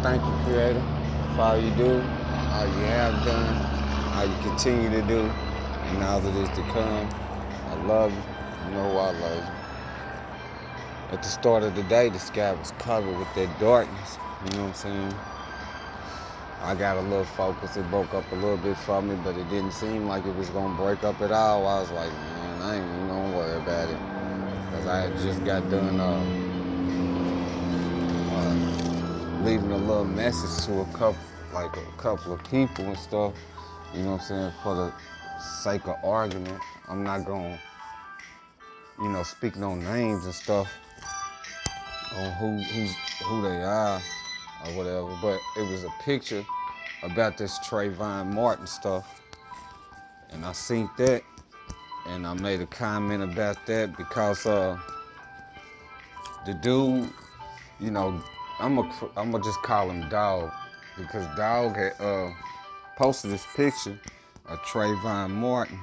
Thank you, Creator, for all you do, all you have done, all you continue to do, and all that is to come. I love you. You know I love you. At the start of the day, the sky was covered with that darkness. You know what I'm saying? I got a little focus. It broke up a little bit for me, but it didn't seem like it was gonna break up at all. I was like, man, I ain't even gonna worry about it, cause I had just got done leaving a little message to a couple of people and stuff. You know what I'm saying? For the sake of argument, I'm not gonna, speak no names and stuff on who they are or whatever. But it was a picture about this Trayvon Martin stuff, and I seen that, and I made a comment about that because the dude, you know, I'm gonna just call him Dog because Dog had posted this picture of Trayvon Martin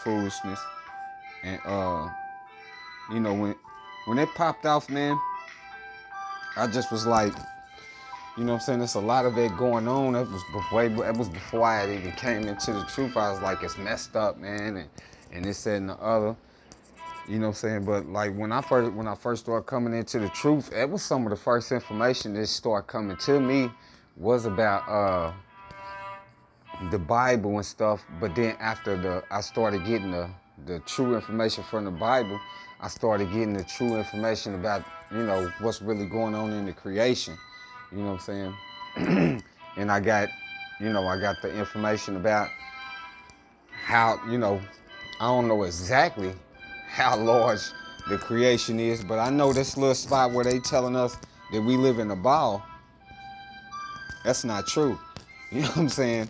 foolishness, and when it popped off, man, I just was like, you know what I'm saying? There's a lot of it going on. It was before I had even came into the truth. I was like, it's messed up, man, and this, that, and the other. You know what I'm saying? But like when I first started coming into the truth, it was some of the first information that started coming to me was about the Bible and stuff. But then after I started getting the true information from the Bible, I started getting the true information about what's really going on in the creation. You know what I'm saying? And I got the information about how I don't know exactly how large the creation is, but I know this little spot where they telling us that we live in a ball. That's not true. You know what I'm saying?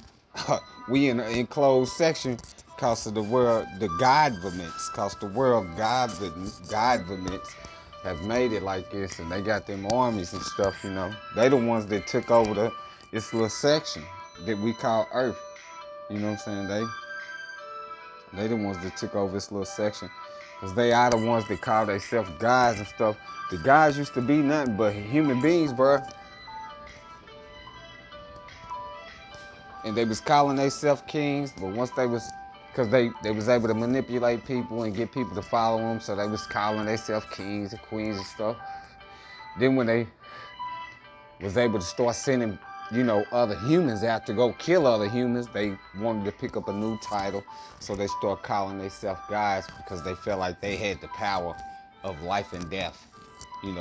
We in an enclosed section cause of the world, the governments, cause the world governments have made it like this, and they got them armies and stuff. They the ones that took over this little section that we call Earth. You know what I'm saying? They the ones that took over this little section. Cause they are the ones that call themselves guys and stuff. The guys used to be nothing but human beings, bruh. And they was calling themselves kings, but once they was, cause they was able to manipulate people and get people to follow them, so they was calling themselves kings and queens and stuff. Then when they was able to start sending, other humans out to go kill other humans, they wanted to pick up a new title, so they start calling themselves guys because they felt like they had the power of life and death.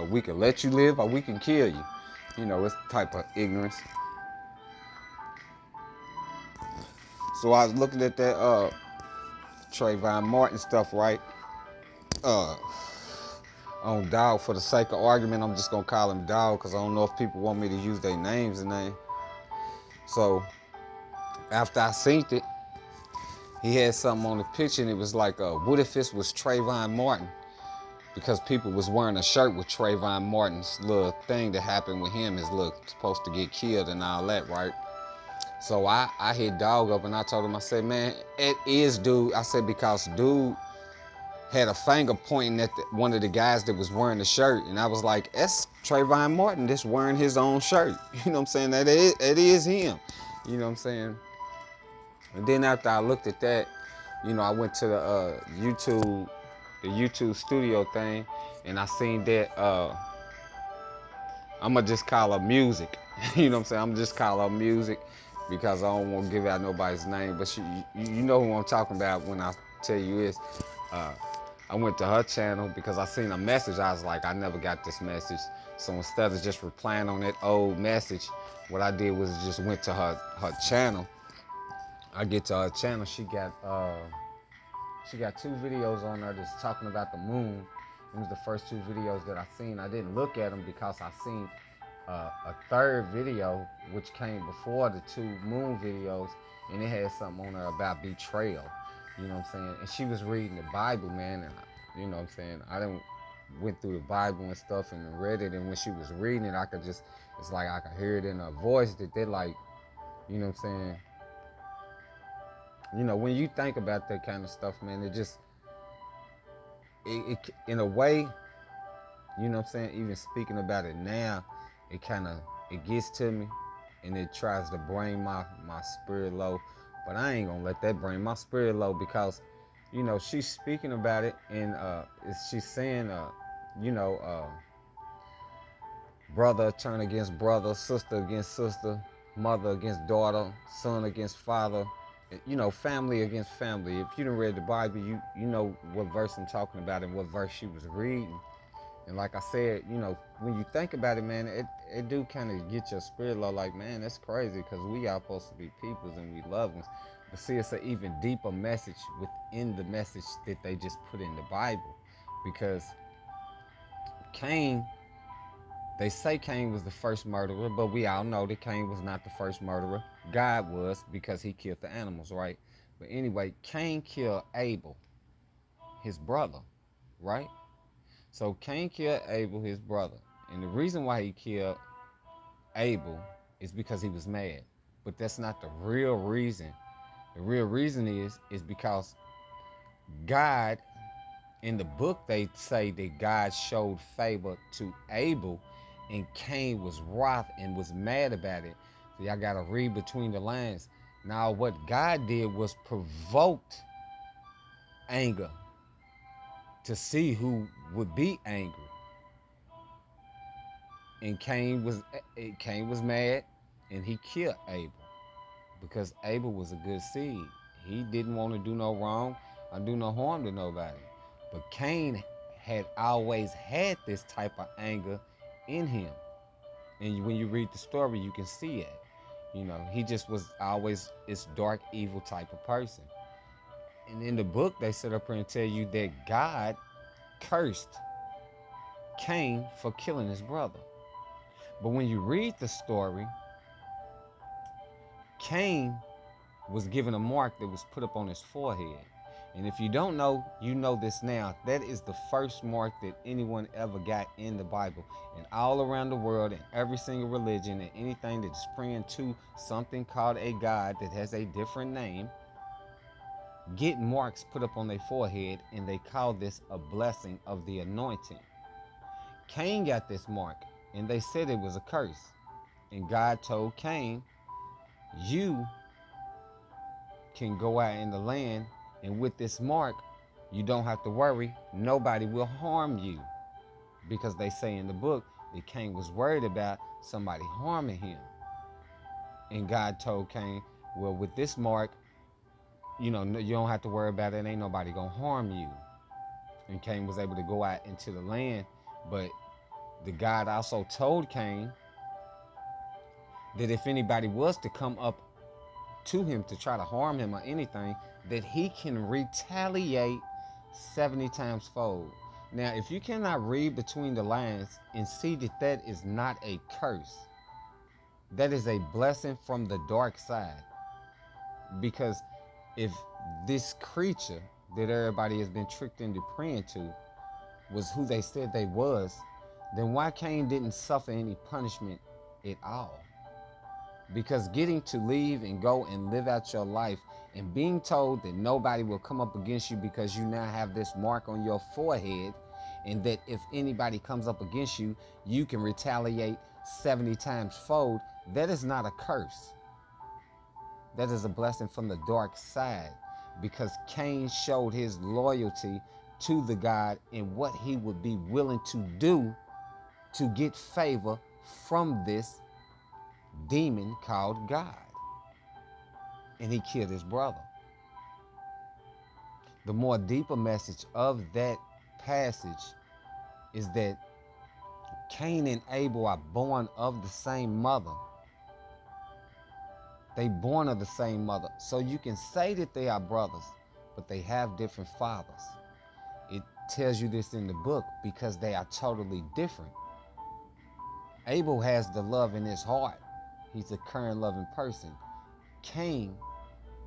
We can let you live or we can kill you. It's the type of ignorance. So I was looking at that Trayvon Martin stuff, right? Uh, on Dog, for the sake of argument, I'm just gonna call him Dog because I don't know if people want me to use their names and name. So after I seen it, he had something on the picture and it was like, what if this was Trayvon Martin? Because people was wearing a shirt with Trayvon Martin's little thing that happened with him, his little supposed to get killed and all that, right? So I hit Dog up and I told him, I said, man, it is dude. I said, because dude had a finger pointing at one of the guys that was wearing the shirt. And I was like, that's Trayvon Martin that's wearing his own shirt. You know what I'm saying? It is him. You know what I'm saying? And then after I looked at that, I went to the YouTube studio thing, and I seen that I'm gonna just call her music. You know what I'm saying? I'm just call her music because I don't want to give out nobody's name. But you know who I'm talking about when I tell you is. Uh, I went to her channel because I seen a message. I was like, I never got this message. So instead of just replying on that old message, what I did was just went to her channel. I get to her channel. She got two videos on there that's talking about the moon. It was the first two videos that I seen. I didn't look at them because I seen a third video which came before the two moon videos, and it had something on there about betrayal. You know what I'm saying? And she was reading the Bible, man, and you know what I'm saying? I didn't went through the Bible and stuff and read it, and when she was reading it, it's like I could hear it in her voice that they're like, you know what I'm saying? When you think about that kind of stuff, man, it in a way, you know what I'm saying? Even speaking about it now, it kind of it gets to me, and it tries to bring my spirit low. But I ain't gonna let that bring my spirit low, because she's speaking about it, and she's saying you know brother turn against brother, sister against sister, mother against daughter, son against father, family against family. If you done read the Bible, you know what verse I'm talking about and what verse she was reading. And like I said, when you think about it, man, it do kind of get your spirit low. Like, man, that's crazy, because we are supposed to be peoples and we love them. But see, it's an even deeper message within the message that they just put in the Bible. Because Cain, they say Cain was the first murderer, but we all know that Cain was not the first murderer. God was, because he killed the animals, right? But anyway, Cain killed Abel, his brother, right? So Cain killed Abel, his brother. And the reason why he killed Abel is because he was mad. But that's not the real reason. The real reason is because God, in the book, they say that God showed favor to Abel, and Cain was wroth and was mad about it. So y'all gotta read between the lines. Now, what God did was provoked anger to see who would be angry. And Cain was mad, and he killed Abel, because Abel was a good seed. He didn't want to do no wrong or do no harm to nobody. But Cain had always had this type of anger in him. And when you read the story, you can see it. He just was always this dark, evil type of person. And in the book, they sit up here and tell you that God cursed Cain for killing his brother. But when you read the story, Cain was given a mark that was put up on his forehead. And if you don't know, you know this now. That is the first mark that anyone ever got in the Bible. And all around the world, in every single religion, and anything that's praying to something called a God that has a different name, get marks put up on their forehead, and they call this a blessing of the anointing. Cain got this mark, and they said it was a curse. And God told Cain, you can go out in the land, and with this mark, you don't have to worry. Nobody will harm you. Because they say in the book that Cain was worried about somebody harming him. And God told Cain, well, with this mark, you don't have to worry about it. Ain't nobody going to harm you. And Cain was able to go out into the land. But the God also told Cain that if anybody was to come up to him to try to harm him or anything, that he can retaliate 70 times fold. Now, if you cannot read between the lines and see that that is not a curse, that is a blessing from the dark side. Because if this creature that everybody has been tricked into praying to was who they said they was, then why Cain didn't suffer any punishment at all? Because getting to leave and go and live out your life, and being told that nobody will come up against you because you now have this mark on your forehead, and that if anybody comes up against you, you can retaliate 70 times fold, that is not a curse. That is a blessing from the dark side, because Cain showed his loyalty to the God and what he would be willing to do to get favor from this demon called God. And he killed his brother. The more deeper message of that passage is that Cain and Abel are born of the same mother. They born of the same mother. So you can say that they are brothers, but they have different fathers. It tells you this in the book because they are totally different. Abel has the love in his heart. He's a current loving person. Cain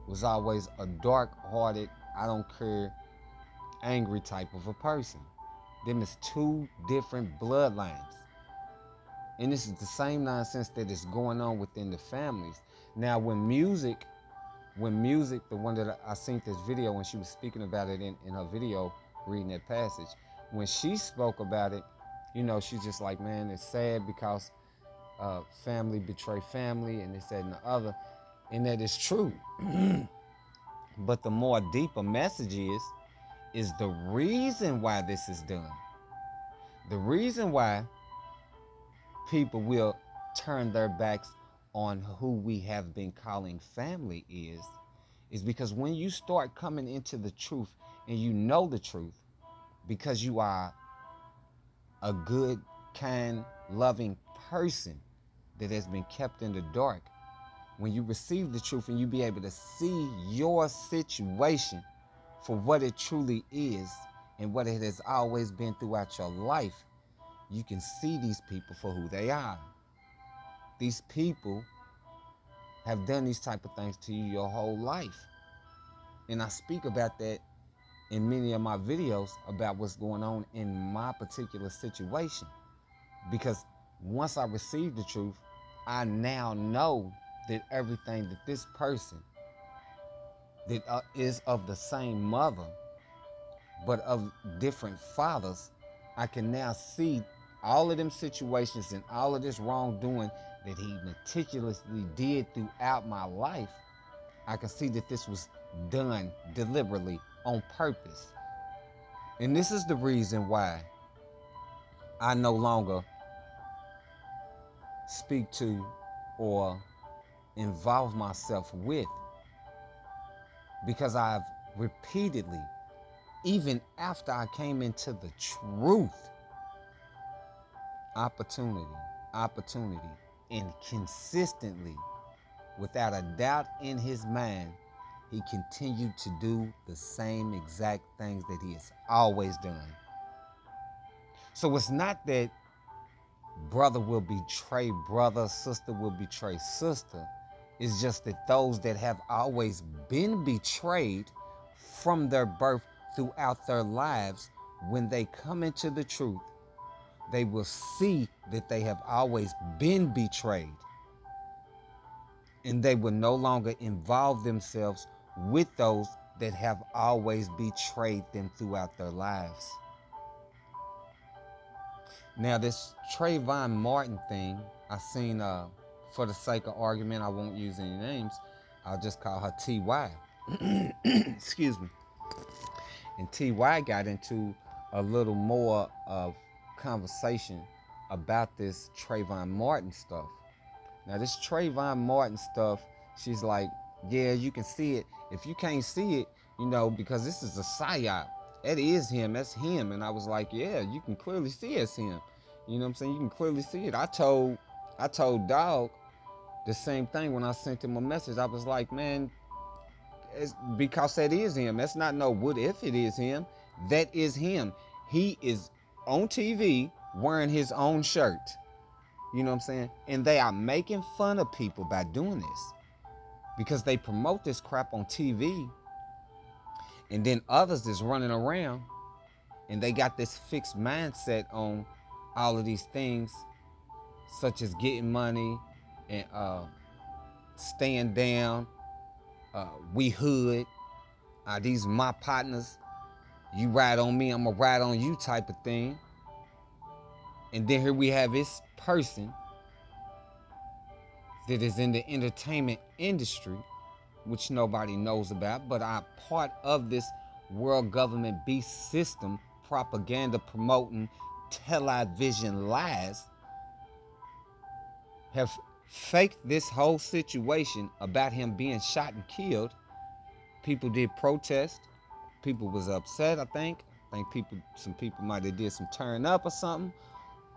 was always a dark-hearted, I don't care, angry type of a person. Them is two different bloodlines. And this is the same nonsense that is going on within the families. Now, when music, the one that I seen this video when she was speaking about it in her video, reading that passage, when she spoke about it, she's just like, man, it's sad because, family betray family and this, that, and the other. And that is true. But the more deeper message is the reason why this is done. The reason why people will turn their backs on who we have been calling family is because when you start coming into the truth and you know the truth, because you are a good, kind, loving person that has been kept in the dark, when you receive the truth and you be able to see your situation for what it truly is and what it has always been throughout your life, you can see these people for who they are. These people have done these type of things to you your whole life. And I speak about that in many of my videos about what's going on in my particular situation. Because once I received the truth, I now know that everything that this person that is of the same mother, but of different fathers, I can now see all of them situations and all of this wrongdoing that he meticulously did throughout my life. I can see that this was done deliberately on purpose. And this is the reason why I no longer speak to or involve myself with, because I've repeatedly, even after I came into the truth, opportunity, and consistently, without a doubt in his mind, he continued to do the same exact things that he has always done. So it's not that brother will betray brother, sister will betray sister. It's just that those that have always been betrayed from their birth throughout their lives, when they come into the truth, they will see that they have always been betrayed. And they will no longer involve themselves with those that have always betrayed them throughout their lives. Now, this Trayvon Martin thing, I seen, for the sake of argument, I won't use any names. I'll just call her T.Y. Excuse me. And T.Y. got into a little more of conversation about this Trayvon Martin stuff. Now, this Trayvon Martin stuff, she's like, yeah, you can see it. If you can't see it, because this is a psyop. That is him. That's him. And I was like, yeah, you can clearly see it's him. You know what I'm saying? You can clearly see it. I told Dog the same thing when I sent him a message. I was like, man, it's because that is him. That's not no what if it is him. That is him. He is on TV wearing his own shirt. You know what I'm saying? And they are making fun of people by doing this, because they promote this crap on TV, and then others is running around and they got this fixed mindset on all of these things, such as getting money and staying down, we hood, these my partners, you ride on me, I'm gonna ride on you type of thing. And then here we have this person that is in the entertainment industry, which nobody knows about, but are part of this world government beast system, propaganda promoting television lies, have faked this whole situation about him being shot and killed. People did protest. People was upset, I think. Some people might have did some turn up or something.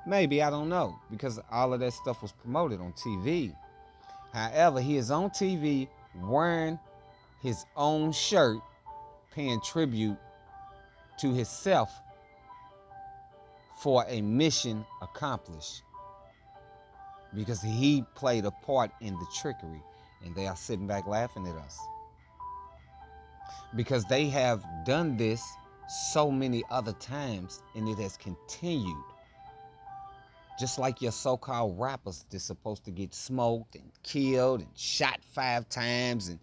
Maybe, I don't know, because all of that stuff was promoted on TV. However, he is on TV wearing his own shirt, paying tribute to himself for a mission accomplished, because he played a part in the trickery, and they are sitting back laughing at us, because they have done this so many other times and it has continued. Just like your so-called rappers that's supposed to get smoked and killed and shot 5 times, and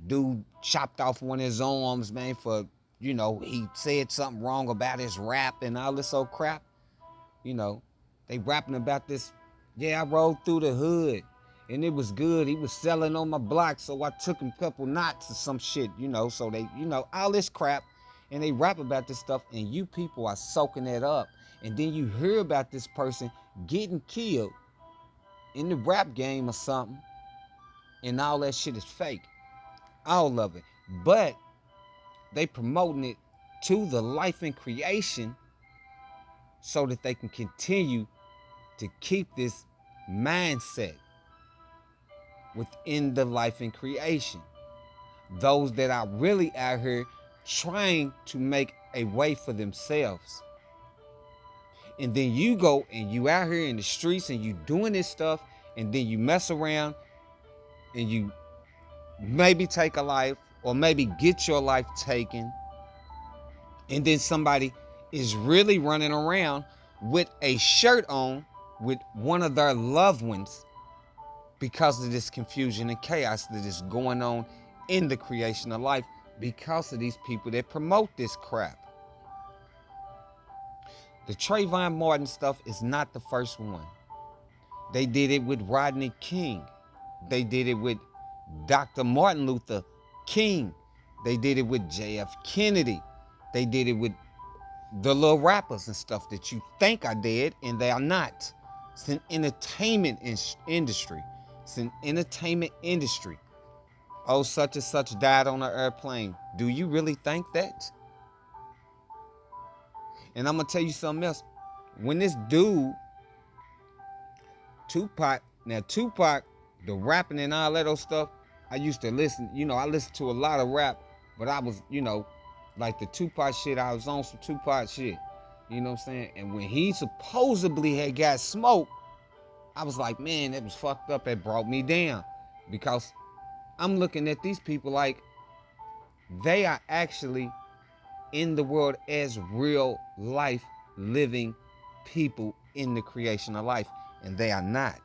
dude chopped off one of his arms, man, for, he said something wrong about his rap and all this old crap. They rapping about this Yeah, I rode through the hood and it was good. He was selling on my block, so I took him a couple knots or some shit, so they, all this crap. And they rap about this stuff, and you people are soaking it up. And then you hear about this person getting killed in the rap game or something, and all that shit is fake. All of it. But they promoting it to the life and creation so that they can continue to keep this mindset within the life and creation. Those that are really out here trying to make a way for themselves. And then you go and you out here in the streets and you doing this stuff, and then you mess around and you maybe take a life or maybe get your life taken, and then somebody is really running around with a shirt on with one of their loved ones because of this confusion and chaos that is going on in the creation of life because of these people that promote this crap. The Trayvon Martin stuff is not the first one. They did it with Rodney King. They did it with Dr. Martin Luther King. They did it with J.F. Kennedy. They did it with the little rappers and stuff that you think are dead, and they are not. It's an entertainment industry. It's an entertainment industry. Oh, such and such died on an airplane. Do you really think that? And I'm going to tell you something else. When this dude, Tupac, the rapping and all that old stuff, I used to listen, I listened to a lot of rap, but I was, like the Tupac shit, I was on some Tupac shit. You know what I'm saying? And when he supposedly had got smoked, I was like, man, that was fucked up. It brought me down. Because I'm looking at these people like they are actually in the world as real life living people in the creation of life. And they are not.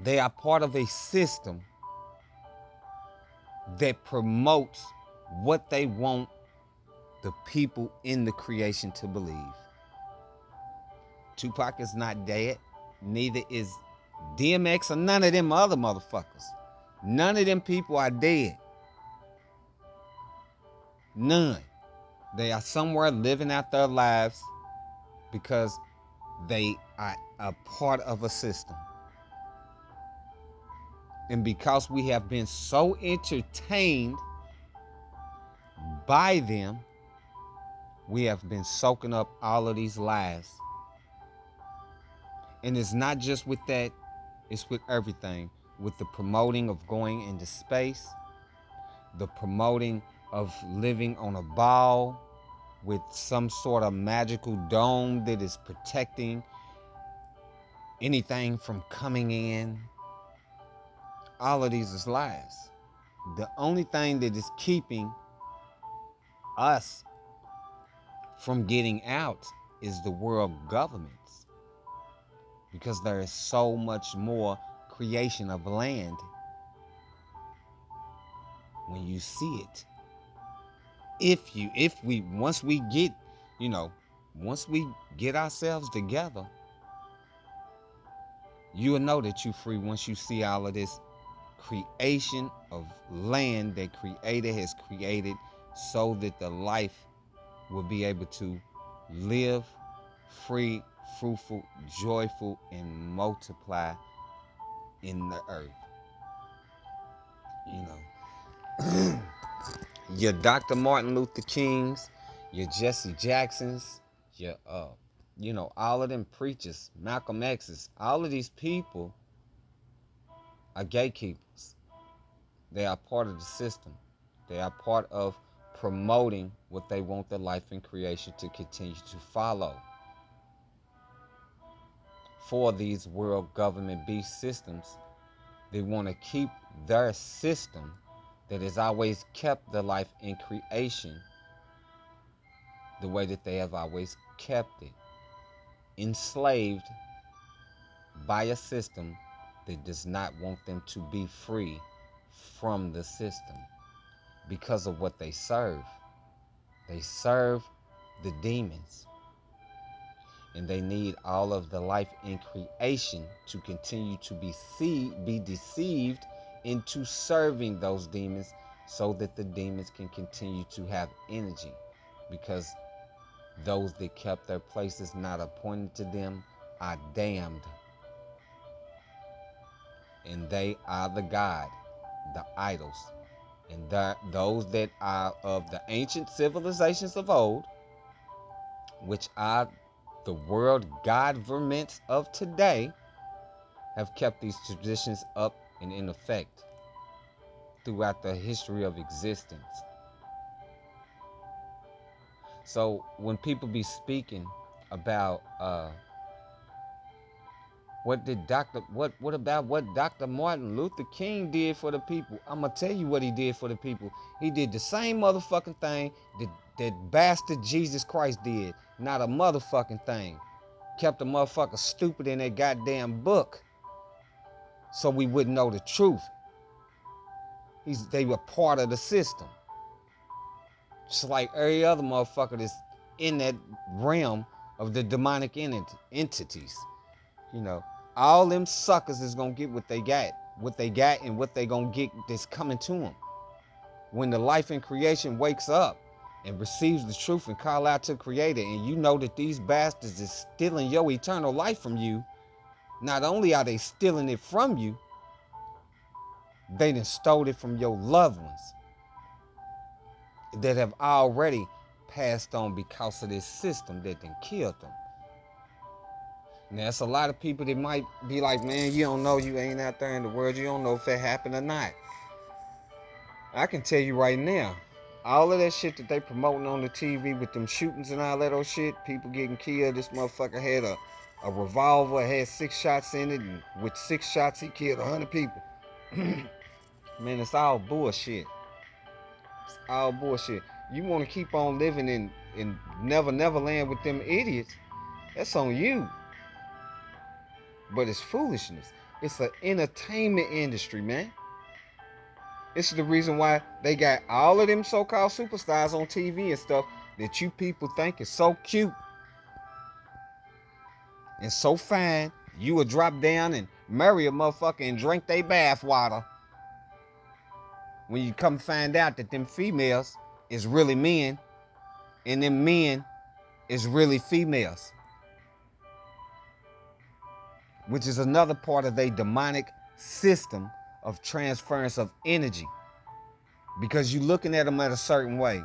They are part of a system that promotes what they want the people in the creation to believe. Tupac is not dead. Neither is DMX or none of them other motherfuckers. None of them people are dead. None. They are somewhere living out their lives because they are a part of a system. And because we have been so entertained by them, we have been soaking up all of these lies. And it's not just with that, it's with everything. With the promoting of going into space, the promoting of living on a ball with some sort of magical dome that is protecting anything from coming in. All of these is lies. The only thing that is keeping us from getting out is the world governments, because there is so much more creation of land when you see it. Once we get ourselves together, you will know that you're free once you see all of this creation of land that Creator has created so that the life will be able to live free, fruitful, joyful, and multiply in the earth. Your Dr. Martin Luther Kings, your Jesse Jacksons, your all of them preachers, Malcolm X's, all of these people are gatekeepers. They are part of the system. They are part of promoting what they want the life and creation to continue to follow. For these world government beast systems, they want to keep their system that has always kept the life in creation the way that they have always kept it, enslaved by a system that does not want them to be free from the system because of what they serve. They serve the demons. And they need all of the life in creation to continue to be deceived into serving those demons so that the demons can continue to have energy. Because those that kept their places not appointed to them are damned. And they are the God, the idols. And those that are of the ancient civilizations of old, which are the world governments of today, have kept these traditions up and in effect throughout the history of existence. So when people be speaking about what about what Dr. Martin Luther King did for the people, I'm gonna tell you what he did for the people. He did the same motherfucking thing that bastard Jesus Christ did. Not a motherfucking thing. Kept the motherfucker stupid in that goddamn book so we wouldn't know the truth. They were part of the system. Just like every other motherfucker that's in that realm of the demonic entities. You know, all them suckers is gonna get what they got and what they gonna get that's coming to them. When the life in creation wakes up and receives the truth and call out to Creator, and you know that these bastards is stealing your eternal life from you, not only are they stealing it from you, they done stole it from your loved ones that have already passed on because of this system that done killed them. Now, it's a lot of people that might be like, man, you don't know, you ain't out there in the world, you don't know if that happened or not. I can tell you right now, all of that shit that they promoting on the TV with them shootings and all that old shit, people getting killed, this motherfucker had a revolver, had 6 shots in it, and with 6 shots he killed 100 people. Man, it's all bullshit. It's all bullshit. You want to keep on living in Never Land with them idiots, that's on you. But it's foolishness. It's an entertainment industry, man. It's the reason why they got all of them so-called superstars on TV and stuff that you people think is so cute and so fine. You would drop down and marry a motherfucker and drink their bath water. When you come find out that them females is really men and them men is really females. Which is another part of their demonic system of transference of energy. Because you looking at them at a certain way.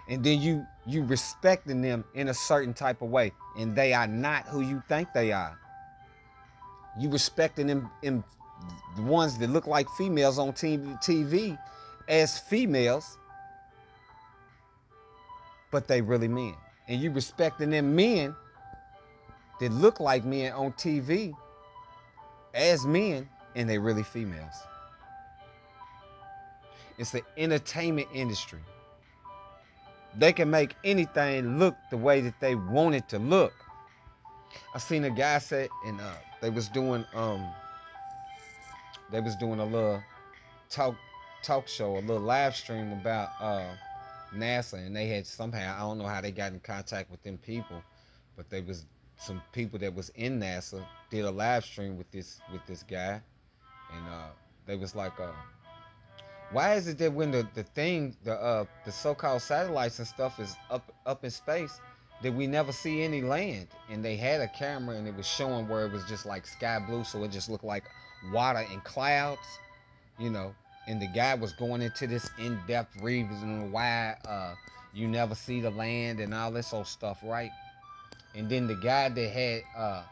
And then you respecting them in a certain type of way. And they are not who you think they are. You respecting them in the ones that look like females on TV as females. But they really men. And you respecting them men that look like men on TV as men, and they really females. It's the entertainment industry. They can make anything look the way that they want it to look. I seen a guy say, and they was doing a little talk show, a little live stream about NASA, and they had somehow, I don't know how they got in contact with them people, but they was some people that was in NASA did a live stream with this guy, and they was like, why is it that when the so-called satellites and stuff is up in space, that we never see any land? And they had a camera and it was showing where it was just like sky blue, so it just looked like water and clouds, you know. And the guy was going into this in-depth reason why you never see the land and all this old stuff, right? And then the guy that had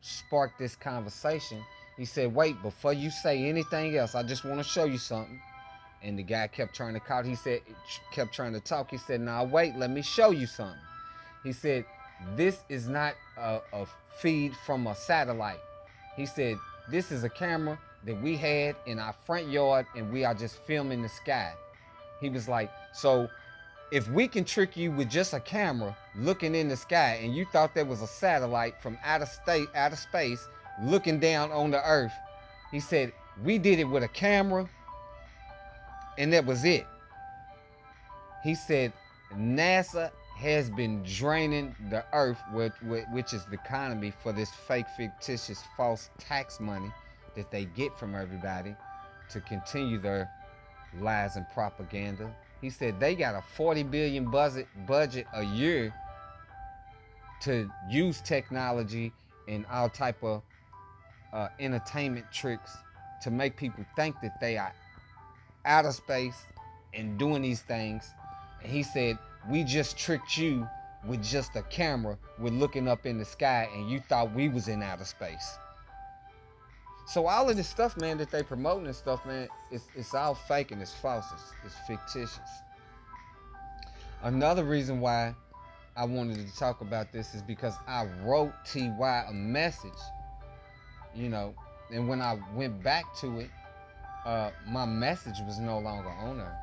sparked this conversation, he said, wait, before you say anything else, I just want to show you something. And the guy kept trying to talk. He said, nah, wait, let me show you something. He said, this is not a feed from a satellite. He said, this is a camera that we had in our front yard and we are just filming the sky. He was like, so if we can trick you with just a camera looking in the sky and you thought there was a satellite from outer space looking down on the earth, he said, we did it with a camera and that was it. He said, NASA has been draining the earth, which is the economy, for this fake, fictitious, false tax money that they get from everybody to continue their lies and propaganda. He said they got a 40 billion budget a year to use technology and all type of entertainment tricks to make people think that they are out of space and doing these things. And he said, we just tricked you with just a camera. We're looking up in the sky and you thought we was in outer space. So all of this stuff, man, that they promoting and stuff, man, it's all fake and it's false. It's fictitious. Another reason why I wanted to talk about this is because I wrote TY a message, you know, and when I went back to it, my message was no longer on her,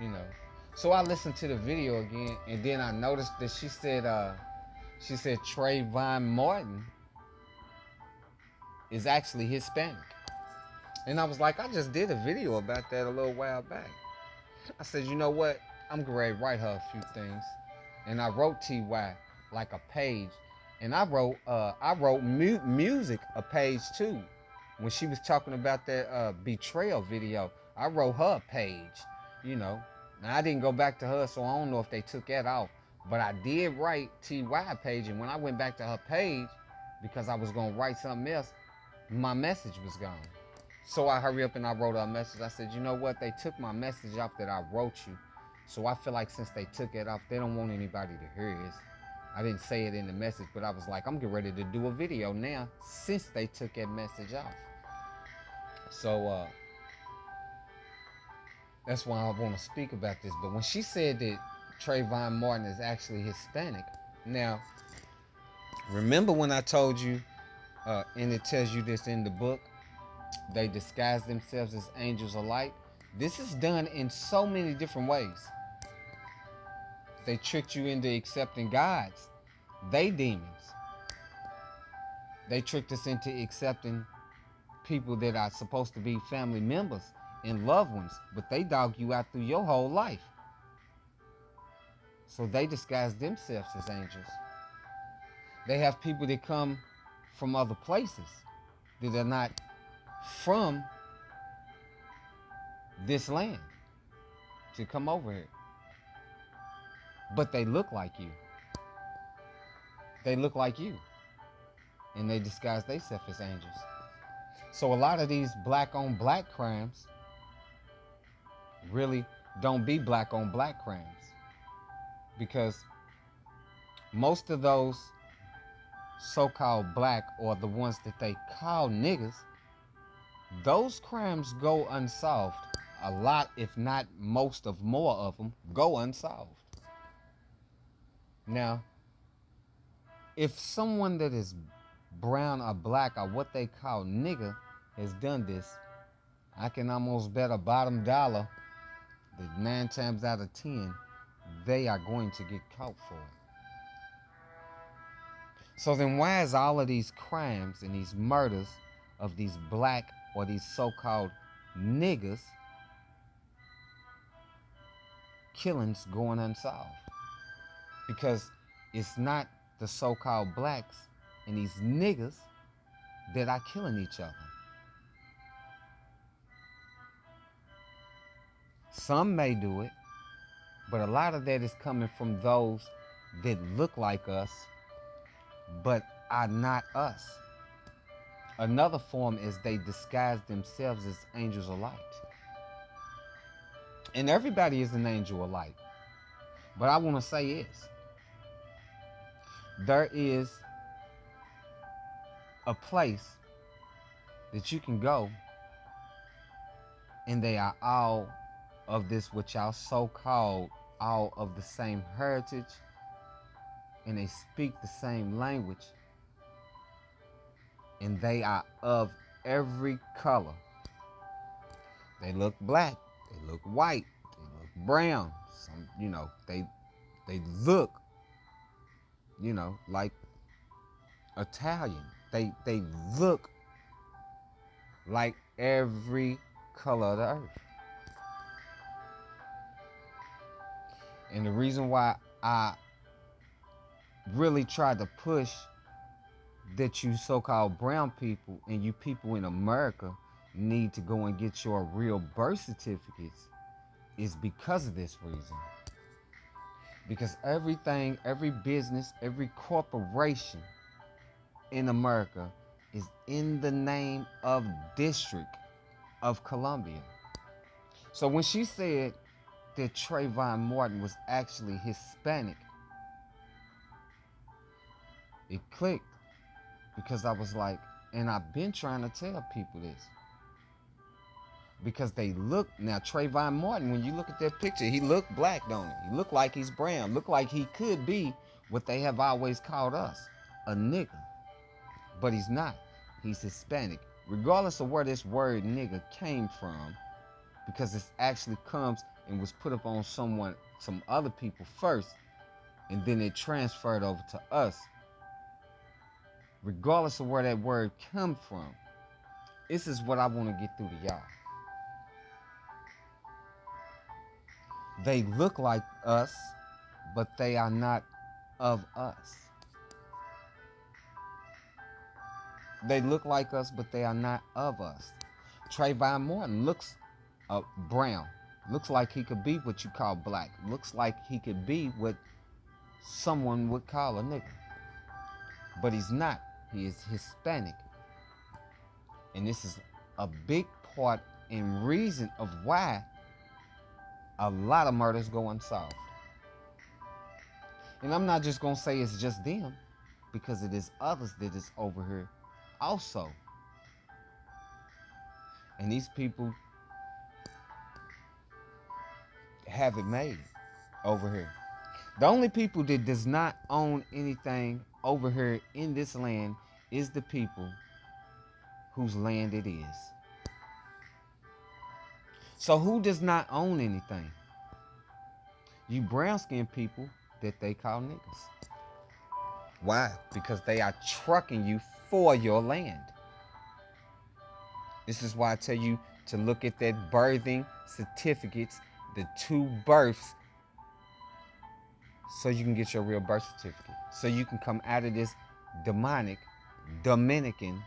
you know. So I listened to the video again, and then I noticed that she said Trayvon Martin is actually Hispanic. And I was like, I just did a video about that a little while back. I said, you know what? I'm going to write her a few things. And I wrote TY like a page. And I wrote music a page too. When she was talking about that betrayal video, I wrote her a page, you know. Now I didn't go back to her, so I don't know if they took that off. But I did write TY page, and when I went back to her page, because I was gonna write something else, my message was gone. So I hurry up and I wrote her a message. I said, you know what? They took my message off that I wrote you. So I feel like since they took it off, they don't want anybody to hear it. I didn't say it in the message, but I was like, I'm getting ready to do a video now since they took that message off. So that's why I want to speak about this. But when she said that Trayvon Martin is actually Hispanic, now, remember when I told you, and it tells you this in the book, they disguise themselves as angels of light? This is done in so many different ways. They tricked you into accepting gods, they demons. They tricked us into accepting people that are supposed to be family members and loved ones, but they dog you out through your whole life. So they disguise themselves as angels. They have people that come from other places that are not from this land to come over here. But they look like you. They look like you. And they disguise themselves as angels. So a lot of these black on black crimes really don't be black on black crimes. Because most of those so-called black, or the ones that they call niggas, those crimes go unsolved. A lot, if not most of more of them, go unsolved. Now, if someone that is brown or black or what they call nigga has done this, I can almost bet a bottom dollar that 9 times out of 10, they are going to get caught for it. So then why is all of these crimes and these murders of these black or these so-called niggas killings going unsolved? Because it's not the so-called blacks and these niggas that are killing each other. Some may do it, but a lot of that is coming from those that look like us but are not us. Another form is they disguise themselves as angels of light. And everybody is an angel of light. But I want to say is, there is a place that you can go and they are all of this, what y'all so-called all of the same heritage, and they speak the same language, and they are of every color. They look black, they look white, they look brown. Some, you know, they look, you know, like Italian. They look like every color of the earth. And the reason why I really tried to push that you so-called brown people and you people in America need to go and get your real birth certificates is because of this reason. Because everything, every business, every corporation in America is in the name of District of Columbia. So when she said that Trayvon Martin was actually Hispanic, it clicked because I was like, and I've been trying to tell people this. Because they look, now Trayvon Martin, when you look at that picture, he look black, don't he? He look like he's brown. Look like he could be what they have always called us, a nigga. But he's not. He's Hispanic. Regardless of where this word nigga came from, because it actually comes and was put up on some other people first, and then it transferred over to us. Regardless of where that word come from, this is what I want to get through to y'all. They look like us, but they are not of us. They look like us, but they are not of us. Trayvon Martin looks brown. Looks like he could be what you call black. Looks like he could be what someone would call a nigga. But he's not. He is Hispanic. And this is a big part and reason of why a lot of murders go unsolved. And I'm not just going to say it's just them, because it is others that is over here also. And these people have it made over here. The only people that does not own anything over here in this land is the people whose land it is. So who does not own anything? You brown-skinned people that they call niggas. Why? Because they are trucking you for your land. This is why I tell you to look at that birthing certificates, the 2 births, so you can get your real birth certificate. So you can come out of this demonic, Dominican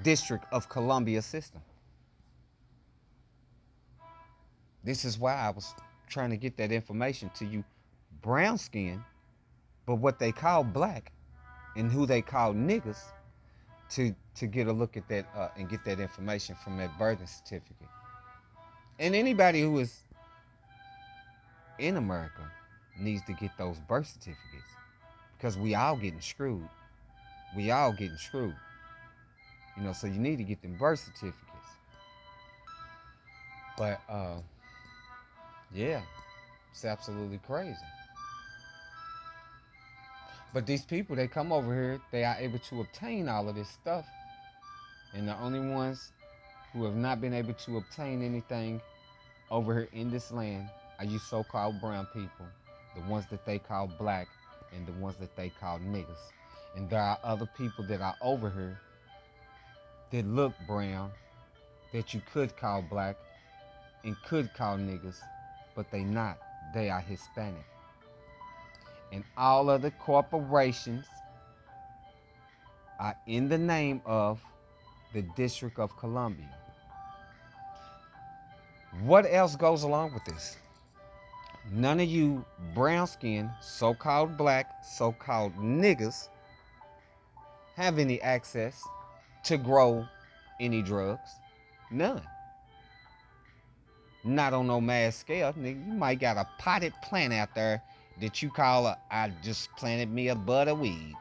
District of Columbia system. This is why I was trying to get that information to you brown skin, but what they call black and who they call niggas, to get a look at that and get that information from that birthing certificate. And anybody who is in America needs to get those birth certificates, because we all getting screwed. We all getting screwed. You know, so you need to get them birth certificates. But yeah, it's absolutely crazy. But these people, they come over here, they are able to obtain all of this stuff. And the only ones who have not been able to obtain anything over here in this land are you so-called brown people, the ones that they call black, and the ones that they call niggas. And there are other people that are over here that look brown, that you could call black and could call niggas, but they not. They are Hispanic. And all of the corporations are in the name of the District of Columbia. What else goes along with this? None of you brown skinned, so-called black, so-called niggas have any access to grow any drugs. None. Not on no mass scale. Nigga, you might got a potted plant out there that you call I just planted me a bud of weed.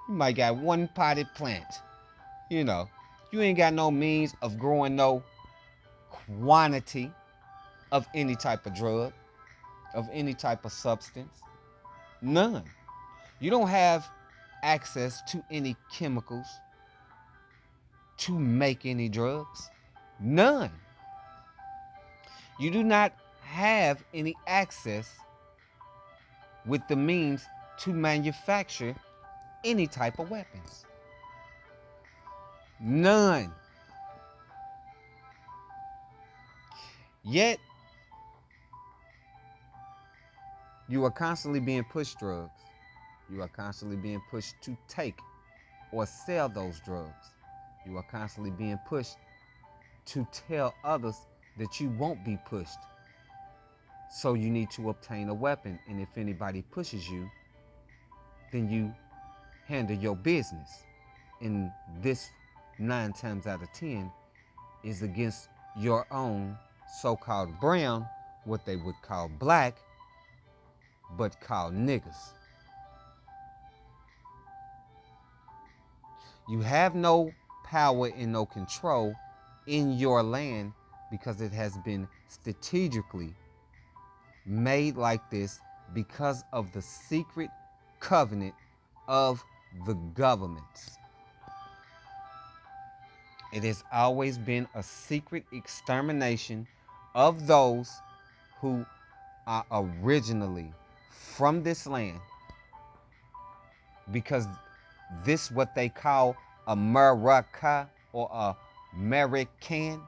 You might got one potted plant. You know, you ain't got no means of growing no quantity of any type of drug, of any type of substance. None. You don't have access to any chemicals to make any drugs. None. You do not have any access with the means to manufacture any type of weapons. None. Yet, You are constantly being pushed drugs. You are constantly being pushed to take or sell those drugs. You are constantly being pushed to tell others that you won't be pushed. So you need to obtain a weapon. And if anybody pushes you, then you handle your business. And this 9 times out of 10 is against your own so-called brown, what they would call black, but call niggas. You have no power and no control in your land because it has been strategically made like this because of the secret covenant of the governments. It has always been a secret extermination of those who are originally from this land, because this what they call America or American,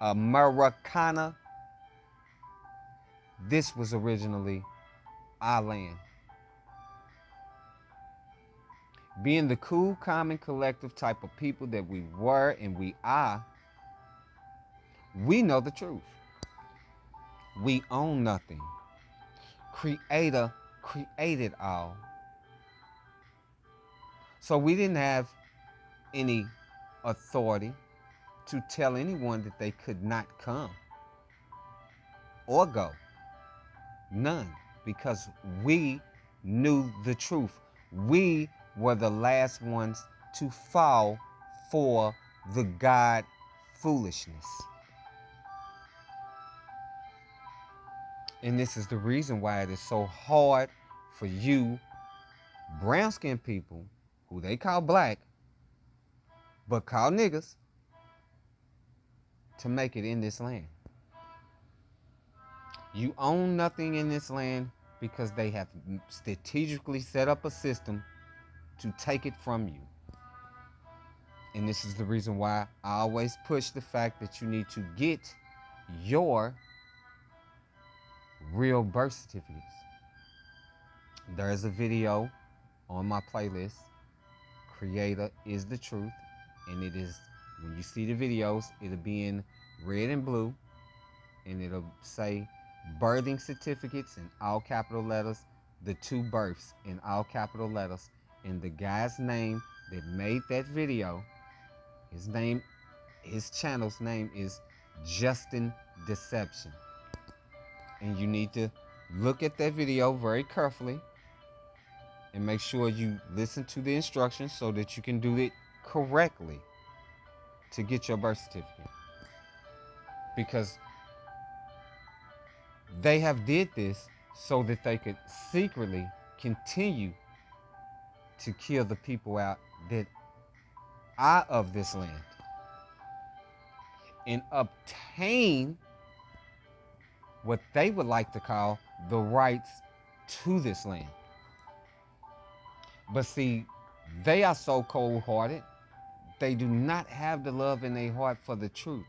Americana. This was originally our land. Being the cool, calm, and collective type of people that we were and we are, we know the truth. We own nothing. Creator created all. So we didn't have any authority to tell anyone that they could not come or go. None. Because we knew the truth. We were the last ones to fall for the God foolishness. And this is the reason why it is so hard for you brown-skinned people, who they call black, but call niggas, to make it in this land. You own nothing in this land because they have strategically set up a system to take it from you. And this is the reason why I always push the fact that you need to get your real birth certificates. There is a video on my playlist, Creator is the Truth, and it is, when you see the videos, it'll be in red and blue, and it'll say birthing certificates in all capital letters, the 2 births in all capital letters, and the guy's name that made that video, his channel's name is Justin Deception. And you need to look at that video very carefully and make sure you listen to the instructions so that you can do it correctly to get your birth certificate. Because they have did this so that they could secretly continue to kill the people out that are of this land and obtain what they would like to call the rights to this land. But see, they are so cold-hearted, they do not have the love in their heart for the truth,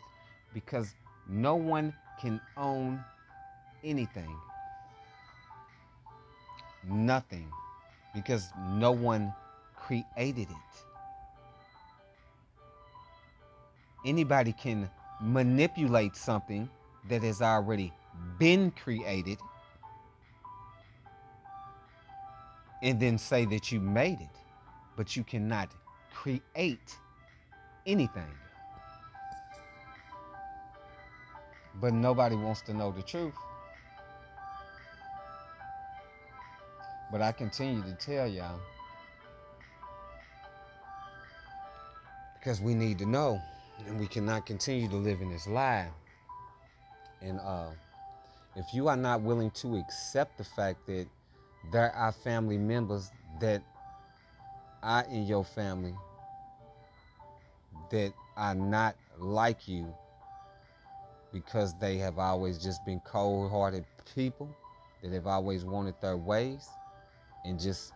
because no one can own anything. Nothing. Because no one created it. Anybody can manipulate something that has already been created and then say that you made it, but you cannot create anything. But nobody wants to know the truth. But I continue to tell y'all because we need to know, and we cannot continue to live in this lie. And if you are not willing to accept the fact that there are family members that are in your family that are not like you because they have always just been cold-hearted people that have always wanted their ways and just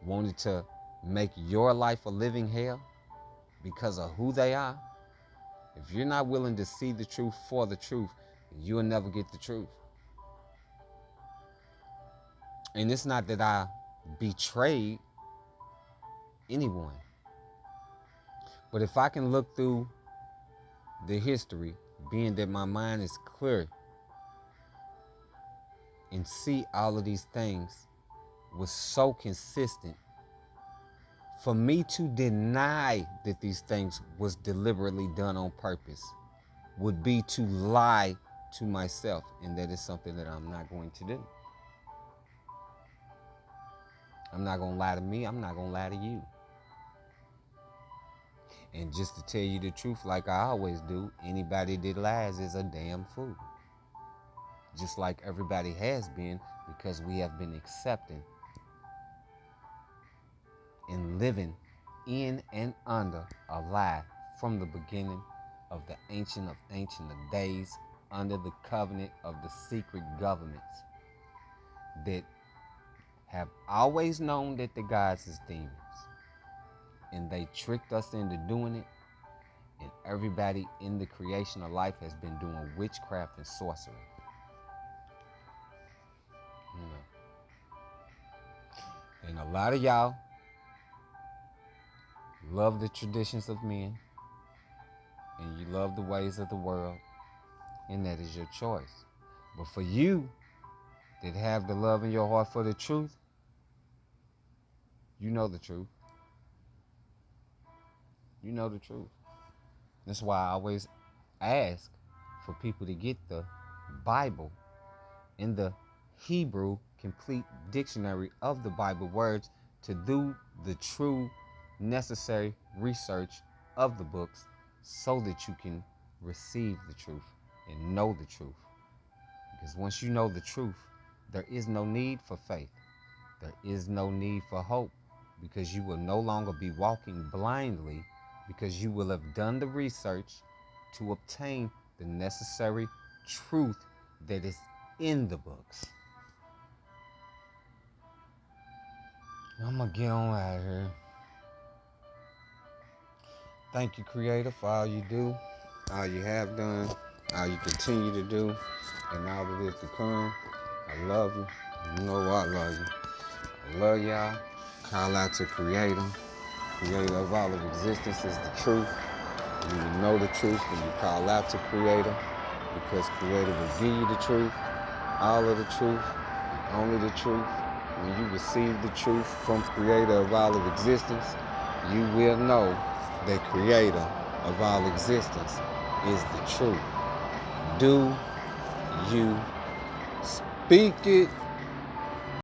wanted to make your life a living hell because of who they are, if you're not willing to see the truth for the truth, you'll never get the truth. And it's not that I betrayed anyone. But if I can look through the history, being that my mind is clear, and see all of these things was so consistent, for me to deny that these things was deliberately done on purpose would be to lie to myself, and that is something that I'm not going to do. I'm not going to lie to me. I'm not going to lie to you. And just to tell you the truth, like I always do, anybody that lies is a damn fool. Just like everybody has been, because we have been accepting and living in and under a lie from the beginning of the ancient of days, under the covenant of the secret governments that have always known that the gods is demons. And they tricked us into doing it. And everybody in the creation of life has been doing witchcraft and sorcery. You know. And a lot of y'all love the traditions of men, and you love the ways of the world, and that is your choice. But for you that have the love in your heart for the truth, you know the truth. You know the truth. That's why I always ask for people to get the Bible in the Hebrew complete dictionary of the Bible words, to do the true necessary research of the books, so that you can receive the truth and know the truth. Because once you know the truth, there is no need for faith. There is no need for hope, because you will no longer be walking blindly, because you will have done the research to obtain the necessary truth that is in the books. I'm going to get on out of here. Thank you, Creator, for all you do, all you have done, all you continue to do, and all that is to come. I love you. You know I love you. I love y'all. Call out to Creator. Creator of all of existence is the truth. You will know the truth when you call out to Creator, because Creator will give you the truth, all of the truth, and only the truth. When you receive the truth from Creator of all of existence, you will know that Creator of all existence is the truth. Do you speak it?